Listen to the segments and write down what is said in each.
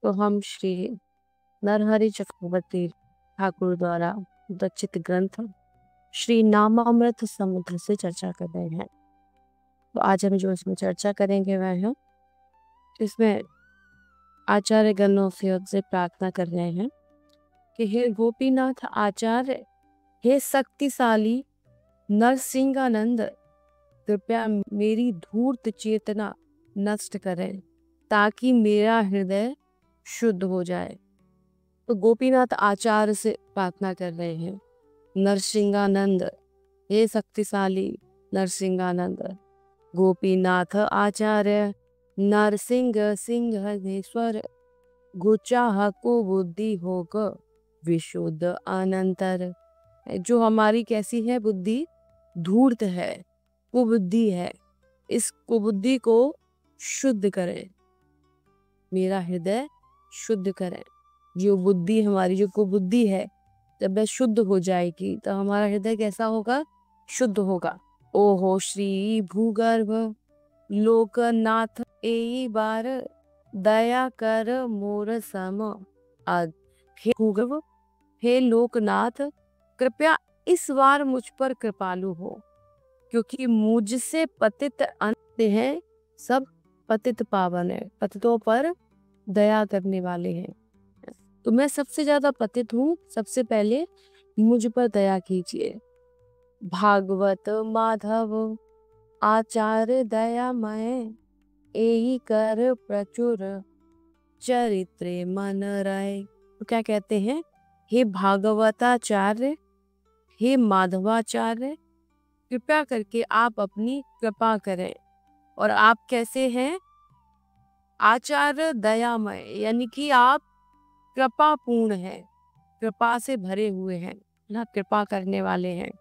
तो हम श्री नरहरि चक्रवर्ती ठाकुर द्वारा रचित ग्रंथ श्री नामामृत समुद्र से चर्चा कर रहे हैं। तो आज हम जो इसमें चर्चा करेंगे वह है, इसमें आचार्य गणों से प्रार्थना कर रहे हैं कि हे गोपीनाथ आचार्य, हे शक्तिशाली नरसिंहानंद, कृपया मेरी धूर्त चेतना नष्ट करें ताकि मेरा हृदय शुद्ध हो जाए। तो गोपीनाथ आचार्य से प्रार्थना कर रहे हैं, नरसिंहानंद, हे शक्तिशाली नरसिंहानंद। गोपीनाथ आचार्य नरसिंह सिंहेश्वर, गुचाह को बुद्धि होग विशुद्ध अनंतर। जो हमारी कैसी है बुद्धि, धूर्त है, कुबुद्धि है, इस कुबुद्धि को शुद्ध करें, मेरा हृदय शुद्ध करें। जो बुद्धि हमारी, जो कुबुद्धि है, जब वह शुद्ध हो जाएगी तो हमारा हृदय कैसा होगा, शुद्ध होगा। ओहो श्री भूगर्भ लोकनाथ, ए बार दया कर मोर सम। हे भूगर्भ, हे लोकनाथ, कृपया इस बार मुझ पर कृपालु हो, क्योंकि मुझसे पतित अंत हैं, सब पतित पावन है, पतितों पर दया करने वाले हैं। तो मैं सबसे ज्यादा पतित हूँ, सबसे पहले मुझ पर दया कीजिए। भागवत माधव आचार्य दयामय, एही कर प्रचुर चरित्रे मन राय। तो क्या कहते हैं, हे भागवताचार्य, हे माधवाचार्य, कृपया करके आप अपनी कृपा करें। और आप कैसे हैं, आचार्य दयामय, यानी कि आप कृपा पूर्ण हैं, कृपा से भरे हुए हैं ना, कृपा करने वाले हैं।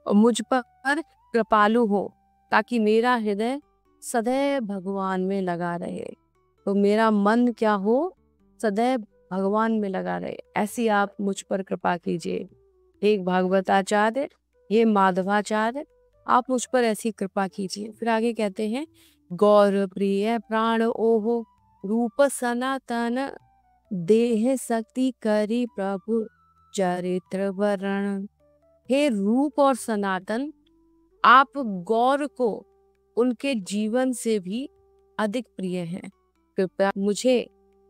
और मुझ पर कृपालु हो ताकि मेरा हृदय सदैव भगवान में लगा रहे। तो मेरा मन क्या हो, सदैव भगवान में लगा रहे, ऐसी आप मुझ पर कृपा कीजिए। हे भागवताचार्य, हे माधवाचार्य, आप मुझ पर ऐसी कृपा कीजिए। फिर आगे कहते हैं, गौर प्रिय प्राण ओहो, रूप सनातन, देह शक्ति करी प्रभु चरित्र वर्ण। हे रूप और सनातन, आप गौर को उनके जीवन से भी अधिक प्रिय हैं। कृपया मुझे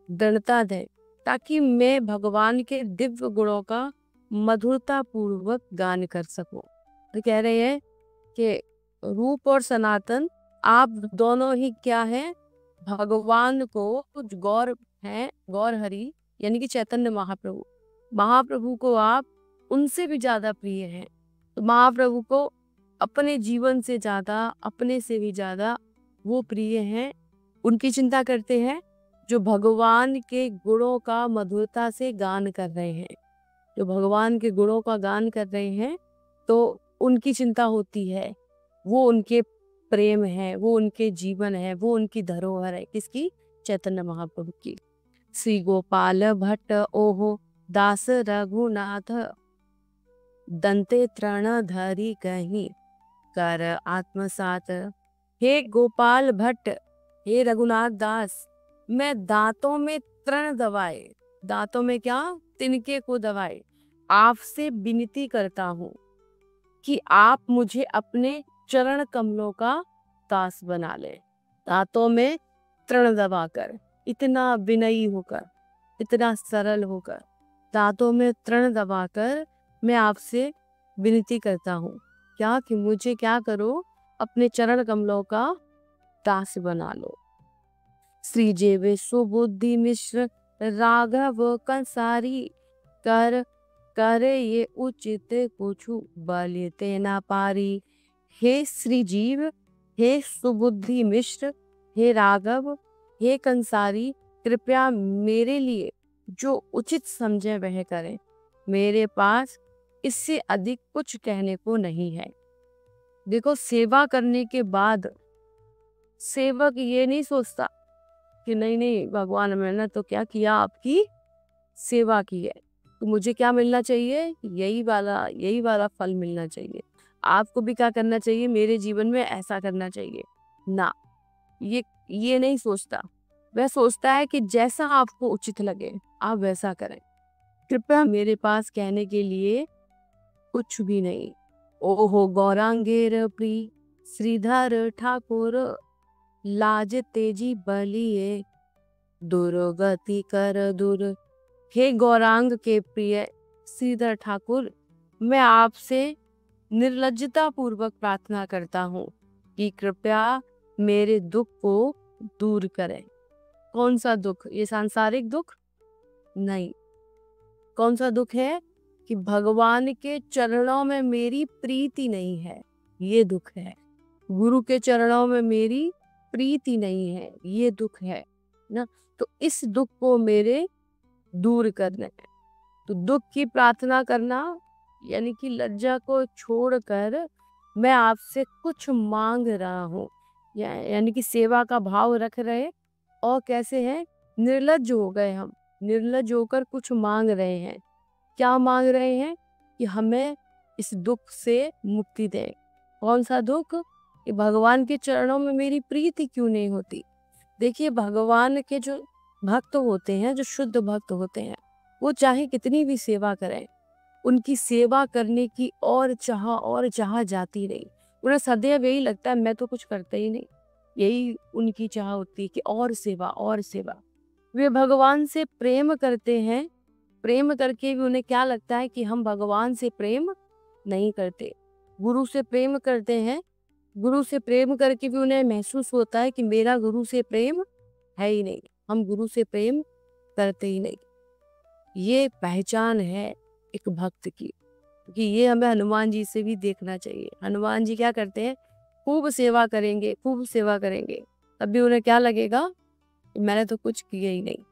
दृढ़ता दें ताकि मैं भगवान के दिव्य गुणों का मधुरता पूर्वक गान कर सकूं। तो कह रहे हैं कि रूप और सनातन आप दोनों ही क्या हैं, भगवान को कुछ गौर हैं, गौर हरि यानी कि चैतन्य महाप्रभु, महाप्रभु को आप उनसे भी ज्यादा प्रिय हैं। तो महाप्रभु को अपने जीवन से ज्यादा, अपने से भी ज्यादा वो प्रिय हैं, उनकी चिंता करते हैं जो भगवान के गुणों का मधुरता से गान कर रहे हैं। जो भगवान के गुणों का गान कर रहे हैं तो उनकी चिंता होती है, वो उनके प्रेम है, वो उनके जीवन है, वो उनकी धरोहर है, किसकी, चैतन्य महाप्रभु की। श्री गोपाल भट्ट ओहो, दास रघुनाथ, दंते तृण धरी कहीं कर आत्मसात। हे गोपाल भट्ट, हे रघुनाथ दास, मैं दांतों में तृण दबाए, दांतों में क्या, तिनके को दबाए, आपसे विनती करता हूँ कि आप मुझे अपने चरण कमलों का दास बना ले। दांतों में तृण दबाकर, इतना विनयी होकर, इतना सरल होकर, दांतों में तृण दबाकर मैं आपसे विनती करता हूँ क्या, कि मुझे क्या करो, अपने चरण कमलों का दास बना लो। श्री जेवे सुबुद्धि मिश्र राघव कंसारी, कर करे ये उचित कुछु बलिते ना पारी। हे श्री जीव, हे सुबुद्धि मिश्र, हे राघव, हे कंसारी, कृपया मेरे लिए जो उचित समझे वह करें, मेरे पास इससे अधिक कुछ कहने को नहीं है। देखो, सेवा करने के बाद सेवक ये नहीं सोचता कि नहीं नहीं भगवान, मैंने तो क्या किया, आपकी सेवा की है तो मुझे क्या मिलना चाहिए, यही वाला फल मिलना चाहिए, आपको भी क्या करना चाहिए, मेरे जीवन में ऐसा करना चाहिए ना, ये नहीं सोचता। वह सोचता है कि जैसा आपको उचित लगे आप वैसा करें। कृपया मेरे पास कहने के लिए कुछ भी नहीं। ओहो गौरांगेर प्रिय श्रीधर ठाकुर लाज तेजी बलिए दुर्गति कर दूर। हे गौरांग के प्रिय श्रीधर ठाकुर, मैं आपसे निर्लज्जता पूर्वक प्रार्थना करता हूँ कि कृपया मेरे दुख को दूर करें। कौन सा दुख? ये सांसारिक दुख नहीं। कौन सा दुख है? कि भगवान के चरणों में मेरी प्रीति नहीं है, ये दुख है। गुरु के चरणों में मेरी प्रीति नहीं है, ये दुख है ना। तो इस दुख को मेरे दूर करना है। तो दुख की प्रार्थना करना यानी कि लज्जा को छोड़कर मैं आपसे कुछ मांग रहा हूँ, यानी कि सेवा का भाव रख रहे और कैसे हैं? निर्लज्ज हो गए हम, निर्लज्ज होकर कुछ मांग रहे हैं। क्या मांग रहे हैं? कि हमें इस दुख से मुक्ति दें। कौन सा दुख? कि भगवान के चरणों में मेरी प्रीति क्यों नहीं होती। देखिए भगवान के जो भक्त होते हैं, जो शुद्ध भक्त होते हैं, वो चाहे कितनी भी सेवा करें, उनकी सेवा करने की और चाह जाती नहीं। उन्हें सदैव यही लगता है मैं तो कुछ करता ही नहीं, यही उनकी चाह होती है कि और सेवा और सेवा। वे भगवान से प्रेम करते हैं, प्रेम करके भी उन्हें क्या लगता है कि हम भगवान से प्रेम नहीं करते। गुरु से प्रेम करते हैं, गुरु से प्रेम करके भी उन्हें महसूस होता है कि मेरा गुरु से प्रेम है ही नहीं, हम गुरु से प्रेम करते ही नहीं। ये पहचान है एक भक्त की, कि ये हमें हनुमान जी से भी देखना चाहिए। हनुमान जी क्या करते हैं? खूब सेवा करेंगे, खूब सेवा करेंगे, तब भी उन्हें क्या लगेगा? मैंने तो कुछ किया ही नहीं,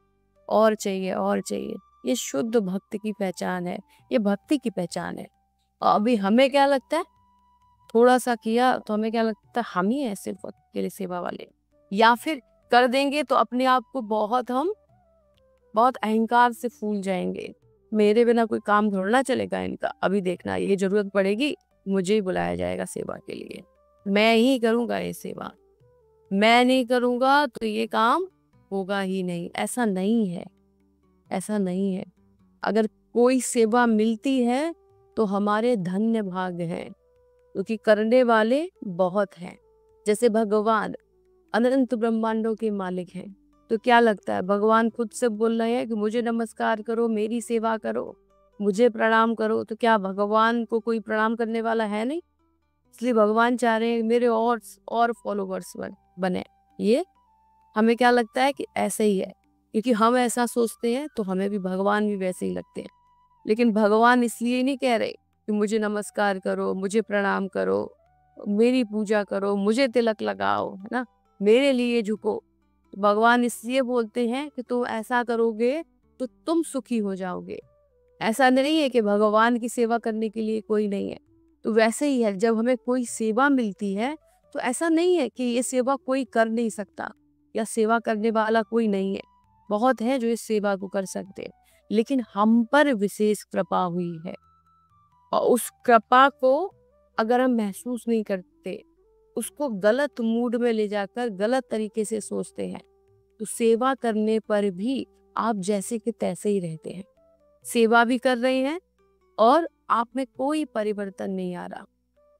और चाहिए और चाहिए। ये शुद्ध भक्त की पहचान है, ये भक्ति की पहचान है। और अभी हमें क्या लगता है? थोड़ा सा किया तो हमें क्या लगता है? हम ही हैं सिर्फ अकेले सेवा वाले, या फिर कर देंगे तो अपने आप को हम बहुत अहंकार से फूल जाएंगे। मेरे बिना कोई काम थोड़ा चलेगा इनका, अभी देखना ये जरूरत पड़ेगी मुझे ही बुलाया जाएगा सेवा के लिए, मैं ही करूंगा ये सेवा, मैं नहीं करूंगा तो ये काम होगा ही नहीं। ऐसा नहीं है, ऐसा नहीं है। अगर कोई सेवा मिलती है तो हमारे धन्य भाग्य हैं, क्योंकि करने वाले बहुत हैं। जैसे भगवान अनंत ब्रह्मांडों के मालिक हैं, तो क्या लगता है? भगवान खुद से बोल रहे हैं कि मुझे नमस्कार करो, मेरी सेवा करो, मुझे प्रणाम करो। तो क्या भगवान को कोई प्रणाम करने वाला है नहीं? इसलिए भगवान चाह रहे हैं मेरे और फॉलोवर्स बने। ये हमें क्या लगता है? कि ऐसे ही है, क्योंकि हम ऐसा सोचते हैं तो हमें भी भगवान भी वैसे ही लगते हैं। लेकिन भगवान इसलिए नहीं कह रहे कि मुझे नमस्कार करो, मुझे प्रणाम करो, मेरी पूजा करो, मुझे तिलक लगाओ, है ना, मेरे लिए झुको। भगवान इसलिए बोलते हैं कि तुम ऐसा करोगे तो तुम सुखी हो जाओगे। ऐसा नहीं है कि भगवान की सेवा करने के लिए कोई नहीं है। तो वैसे ही है, जब हमें कोई सेवा मिलती है तो ऐसा नहीं है कि ये सेवा कोई कर नहीं सकता या सेवा करने वाला कोई नहीं है। बहुत है जो इस सेवा को कर सकते हैं, लेकिन हम पर विशेष कृपा हुई है, और उस कृपा को अगर हम महसूस नहीं करते, उसको गलत मूड में ले जाकर गलत तरीके से सोचते हैं, तो सेवा करने पर भी आप जैसे कि तैसे ही रहते हैं। सेवा भी कर रहे हैं और आप में कोई परिवर्तन नहीं आ रहा।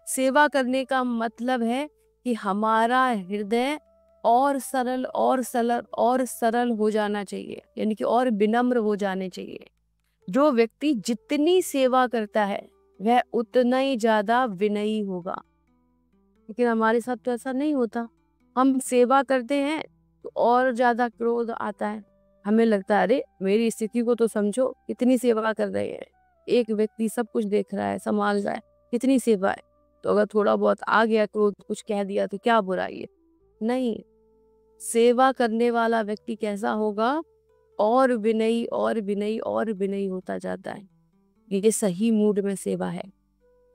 सेवा करने का मतलब है कि हमारा हृदय और सरल और सरल और सरल हो जाना चाहिए, यानी कि और विनम्र हो जाने चाहिए। जो व्यक्ति जितनी सेवा करता है वह उतना ही ज्यादा विनयी होगा। लेकिन हमारे साथ तो ऐसा नहीं होता। हम सेवा करते हैं तो और ज्यादा क्रोध आता है। हमें लगता है अरे मेरी स्थिति को तो समझो, कितनी सेवा कर रहे हैं, एक व्यक्ति सब कुछ देख रहा है, संभाल रहा है, कितनी सेवा है। तो अगर थोड़ा बहुत आ गया क्रोध, कुछ कह दिया तो क्या बुराई है? नहीं, सेवा करने वाला व्यक्ति कैसा होगा? और विनयी और विनयी और विनयी होता जाता है। ये सही मूड में सेवा है।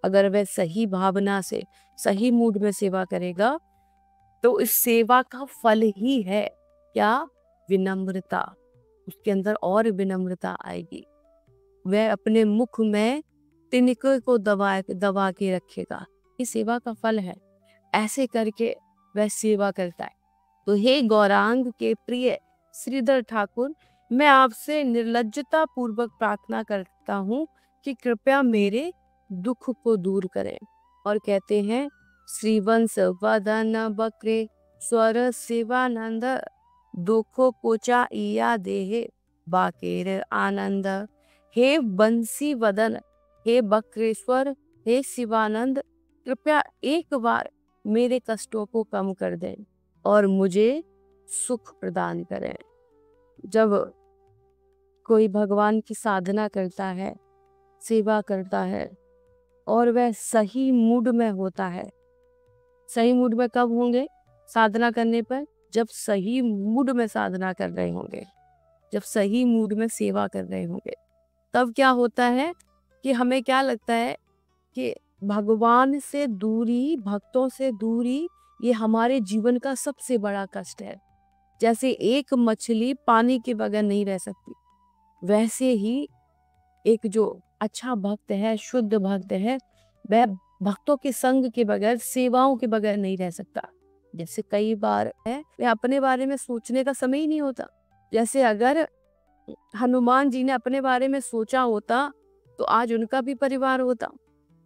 अगर वह सही भावना से सही मूड में सेवा करेगा तो इस सेवा का फल ही है क्या? विनम्रता। उसके अंदर और विनम्रता आएगी। वह अपने मुख में तिनके को दबा के रखेगा। ये सेवा का फल है। ऐसे करके वह सेवा करता है। तो हे गौरांग के प्रिय श्रीधर ठाकुर, मैं आपसे निर्लज्जता पूर्वक प्रार्थना करता हूँ कि कृपया मेरे दुख को दूर करें। और कहते हैं, श्रीवंश वदन बक्रे स्वर शिवानंद, दुखो पोचा इया देहे बाकेर आनंद। हे बंसी वदन, हे बक्रेश्वर, हे शिवानंद, कृपया एक बार मेरे कष्टों को कम कर दें और मुझे सुख प्रदान करें। जब कोई भगवान की साधना करता है, सेवा करता है और वह सही मूड में होता है, सही मूड में कब होंगे साधना करने पर? जब सही मूड में साधना कर रहे होंगे, जब सही मूड में सेवा कर रहे होंगे, तब क्या होता है कि हमें क्या लगता है कि भगवान से दूरी, भक्तों से दूरी, ये हमारे जीवन का सबसे बड़ा कष्ट है। जैसे एक मछली पानी के बगैर नहीं रह सकती, वैसे ही एक जो अच्छा भक्त है, शुद्ध भक्त है, वह भक्तों के संग के बगैर, सेवाओं के बगैर नहीं रह सकता। जैसे कई बार है वह अपने बारे में सोचने का समय ही नहीं होता। जैसे अगर हनुमान जी ने अपने बारे में सोचा होता तो आज उनका भी परिवार होता।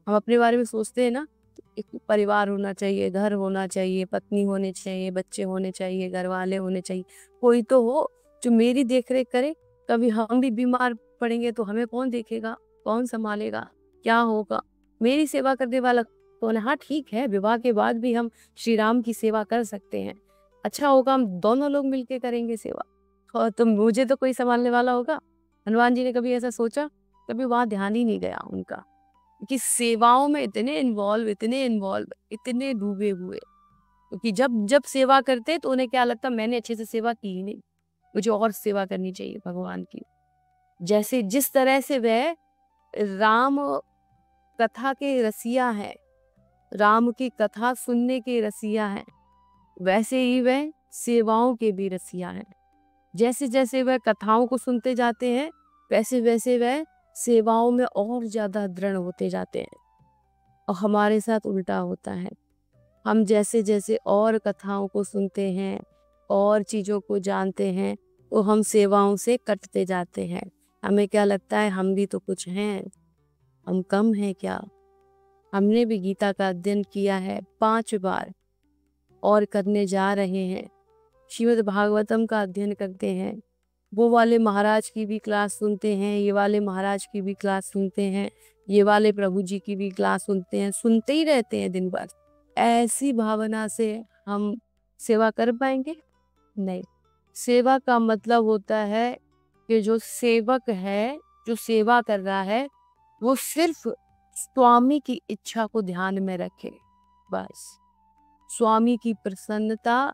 हम अपने बारे में सोचते हैं ना, तो एक परिवार होना चाहिए, घर होना चाहिए, पत्नी होनी चाहिए, बच्चे होने चाहिए, घर वाले होने चाहिए, कोई तो हो जो मेरी देखरेख करे। कभी हम भी बीमार पड़ेंगे तो हमें कौन देखेगा, कौन संभालेगा, क्या होगा? मेरी सेवा करने वाला कौन है? हाँ ठीक है, विवाह के बाद भी हम श्री राम की सेवा कर सकते हैं। अच्छा होगा हम दोनों लोग मिलके करेंगे सेवा, और तो मुझे तो कोई संभालने वाला होगा। हनुमान जी ने कभी ऐसा सोचा? कभी वहां ध्यान ही नहीं गया उनका, कि सेवाओं में इतने इन्वॉल्व, इतने डूबे हुए, क्योंकि जब जब सेवा करते तो उन्हें क्या लगता, मैंने अच्छे से सेवा की ही नहीं, मुझे और सेवा करनी चाहिए भगवान की। जैसे जिस तरह से वह राम कथा के रसिया हैं, राम की कथा सुनने के रसिया हैं, वैसे ही वह सेवाओं के भी रसिया हैं। जैसे जैसे वह कथाओं को सुनते जाते हैं, वैसे वैसे वह सेवाओं में और ज्यादा दृढ़ होते जाते हैं। और हमारे साथ उल्टा होता है, हम जैसे जैसे और कथाओं को सुनते हैं और चीज़ों को जानते हैं, तो हम सेवाओं से कटते जाते हैं। हमें क्या लगता है, हम भी तो कुछ हैं, हम कम हैं क्या? हमने भी गीता का अध्ययन किया है 5 बार और करने जा रहे हैं। श्रीमद् भागवतम का अध्ययन करते हैं, वो वाले महाराज की भी क्लास सुनते हैं, ये वाले महाराज की भी क्लास सुनते हैं, ये वाले प्रभु जी की भी क्लास सुनते हैं, सुनते ही रहते हैं दिन भर। ऐसी भावना से हम सेवा कर पाएंगे? नहीं। सेवा का मतलब होता है कि जो सेवक है, जो सेवा कर रहा है, वो सिर्फ स्वामी की इच्छा को ध्यान में रखे, बस। स्वामी की प्रसन्नता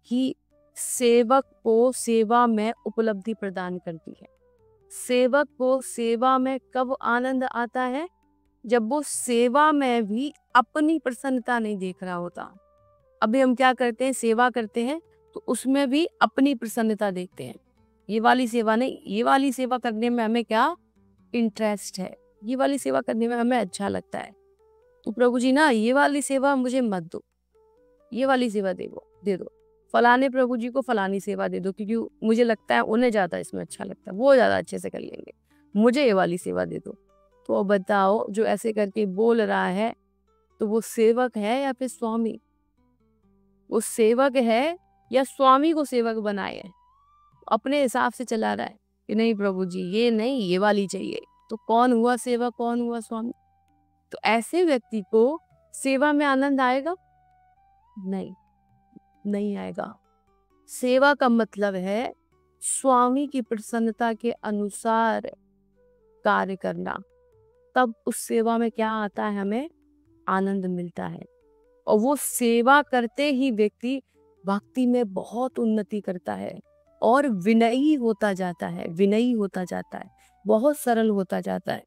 ही सेवक को सेवा में उपलब्धि प्रदान करती है। सेवक को सेवा में कब आनंद आता है? जब वो सेवा में भी अपनी प्रसन्नता नहीं देख रहा होता। अभी हम क्या करते हैं, सेवा करते हैं तो उसमें भी अपनी प्रसन्नता देखते हैं। ये वाली सेवा नहीं, ये वाली सेवा करने में हमें क्या इंटरेस्ट है, ये वाली सेवा करने में हमें अच्छा लगता है, तो प्रभु जी ना ये वाली सेवा मुझे मत दो, ये वाली सेवा दे दो, फलाने प्रभु जी को फलानी सेवा दे दो, क्योंकि मुझे लगता है उन्हें ज्यादा इसमें अच्छा लगता है, वो ज्यादा अच्छे से कर लेंगे, मुझे ये वाली सेवा दे दो। तो बताओ, जो ऐसे करके बोल रहा है तो वो सेवक है या फिर स्वामी? वो सेवक है या स्वामी को सेवक बनाए है? अपने हिसाब से चला रहा है कि नहीं प्रभु जी ये नहीं, ये वाली चाहिए। तो कौन हुआ सेवक, कौन हुआ स्वामी? तो ऐसे व्यक्ति को सेवा में आनंद आएगा? नहीं, नहीं आएगा। सेवा का मतलब है स्वामी की प्रसन्नता के अनुसार कार्य करना। तब उस सेवा में क्या आता है, हमें आनंद मिलता है। और वो सेवा करते ही व्यक्ति भक्ति में बहुत उन्नति करता है और विनयी होता जाता है, विनयी होता जाता है, बहुत सरल होता जाता है,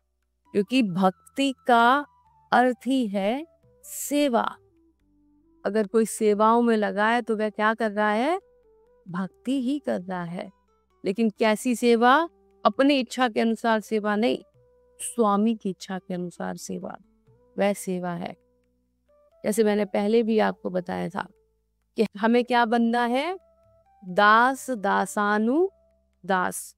क्योंकि भक्ति का अर्थ ही है सेवा। अगर कोई सेवाओं में लगा है तो वह क्या कर रहा है, भक्ति ही कर रहा है। लेकिन कैसी सेवा? अपनी इच्छा के अनुसार सेवा नहीं, स्वामी की इच्छा के अनुसार सेवा, वह सेवा है। जैसे मैंने पहले भी आपको बताया था कि हमें क्या बनना है, दास दासानु दास,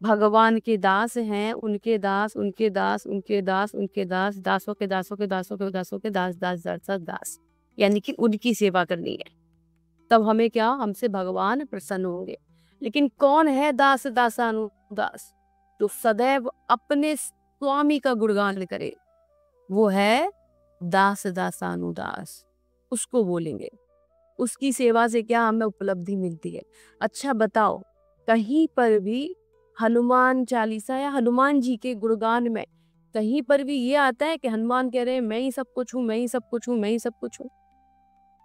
भगवान के दास हैं, उनके दास, उनके दास, उनके दास, उनके दास, दासों के दासों के दासों के दासों के दास, दास दास दास, यानी कि उनकी सेवा करनी है। तब हमें क्या, हमसे भगवान प्रसन्न होंगे। लेकिन कौन है दास दासानुदास? जो सदैव अपने स्वामी का गुणगान करे, वो है दास दासानुदास, उसको बोलेंगे। उसकी सेवा से क्या हमें उपलब्धि मिलती है? अच्छा बताओ, कहीं पर भी हनुमान चालीसा या हनुमान जी के गुणगान में कहीं पर भी ये आता है कि हनुमान कह रहे हैं मैं ही सब कुछ हूँ, मैं ही सब कुछ हूँ, मैं ही सब कुछ हूँ,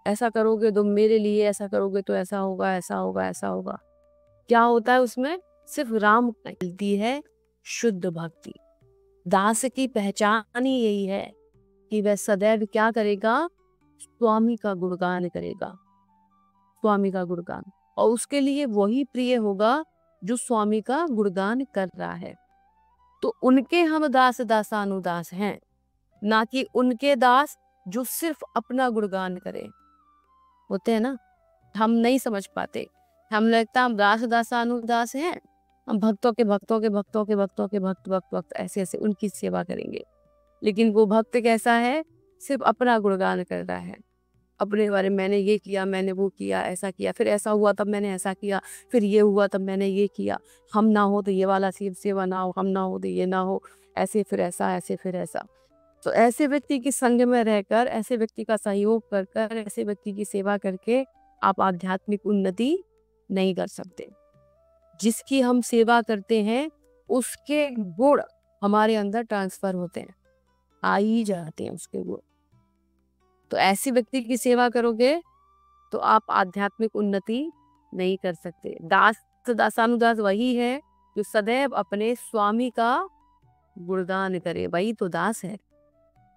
ऐसा करोगे तो मेरे लिए, ऐसा करोगे तो ऐसा होगा, ऐसा होगा, ऐसा होगा। क्या होता है उसमें? सिर्फ राम मिलती है शुद्ध भक्ति। दास की पहचान ही यही है कि वह सदैव क्या करेगा? स्वामी का गुणगान करेगा, स्वामी का गुणगान। और उसके लिए वही प्रिय होगा जो स्वामी का गुणगान कर रहा है। तो उनके हम दास दासानुदास हैं, ना कि उनके दास जो सिर्फ अपना गुणगान करें। होते हैं ना, हम नहीं समझ पाते, हम लगता हम दास दासानुदास हैं, हम भक्तों के भक्तों के भक्तों के भक्तों के भक्त भक्त भक्त ऐसे ऐसे उनकी सेवा करेंगे। लेकिन वो भक्त कैसा है? सिर्फ अपना गुणगान कर रहा है, अपने बारे में, मैंने ये किया, मैंने वो किया, ऐसा किया, फिर ऐसा हुआ तब मैंने ऐसा किया, फिर ये हुआ तब मैंने ये किया, हम ना हो तो ये वाला सेवा ना हो, हम ना हो तो ये ना हो, ऐसे फिर ऐसा, ऐसे फिर ऐसा। तो ऐसे व्यक्ति के संग में रहकर, ऐसे व्यक्ति का सहयोग कर कर, ऐसे व्यक्ति की सेवा करके आप आध्यात्मिक उन्नति नहीं कर सकते। जिसकी हम सेवा करते हैं उसके गुण हमारे अंदर ट्रांसफर होते हैं, आ ही जाते हैं उसके गुण। तो ऐसे व्यक्ति की सेवा करोगे तो आप आध्यात्मिक उन्नति नहीं कर सकते। दास दासानुदास वही है जो सदैव अपने स्वामी का गुणगान करे, वही तो दास है।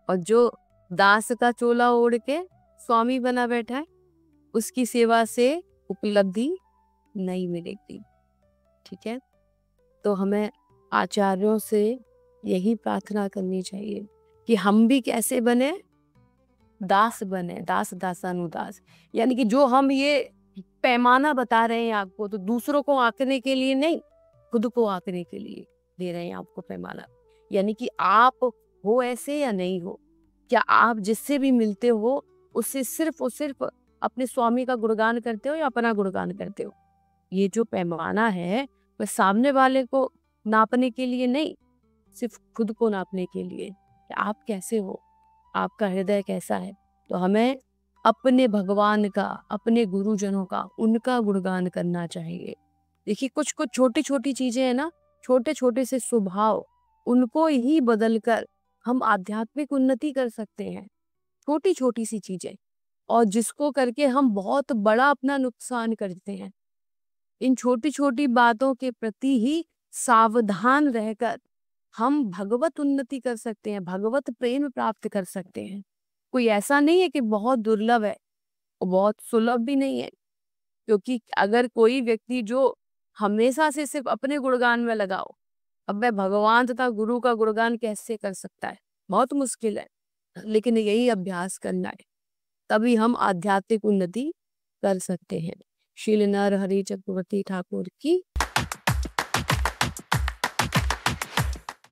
और जो दास का चोला ओढ़ के स्वामी बना बैठा है, उसकी सेवा से उपलब्धि नहीं मिलेगी। ठीक है, तो हमें आचार्यों से यही प्रार्थना करनी चाहिए कि हम भी कैसे बने? दास बने, दास दासानुदास। यानी कि जो हम ये पैमाना बता रहे हैं आपको, तो दूसरों को आंकने के लिए नहीं, खुद को आंकने के लिए दे रहे हैं आपको पैमाना। यानी कि आप हो ऐसे या नहीं हो, क्या आप जिससे भी मिलते हो उससे सिर्फ और सिर्फ अपने स्वामी का गुणगान करते हो या अपना गुणगान करते हो? ये जो पैमाना है वह सामने वाले को नापने के लिए नहीं, सिर्फ खुद को नापने के लिए कि आप कैसे हो, आपका हृदय कैसा है। तो हमें अपने भगवान का, अपने गुरुजनों का, उनका गुणगान करना चाहिए। देखिए, कुछ कुछ छोटी छोटी चीजें हैं ना, छोटे छोटे से स्वभाव, उनको ही बदलकर हम आध्यात्मिक उन्नति कर सकते हैं। छोटी छोटी सी चीजें, और जिसको करके हम बहुत बड़ा अपना नुकसान करते हैं। इन छोटी छोटी बातों के प्रति ही सावधान रहकर हम भगवत उन्नति कर सकते हैं, भगवत प्रेम प्राप्त कर सकते हैं। कोई ऐसा नहीं है कि बहुत दुर्लभ है और बहुत सुलभ भी नहीं है। क्योंकि अगर कोई व्यक्ति जो हमेशा से सिर्फ अपने गुणगान में लगाओ, अब वह भगवान तथा गुरु का गुणगान कैसे कर सकता है? बहुत मुश्किल है। लेकिन यही अभ्यास करना है, तभी हम आध्यात्मिक उन्नति कर सकते हैं। श्री नरहरि चक्रवर्ती ठाकुर की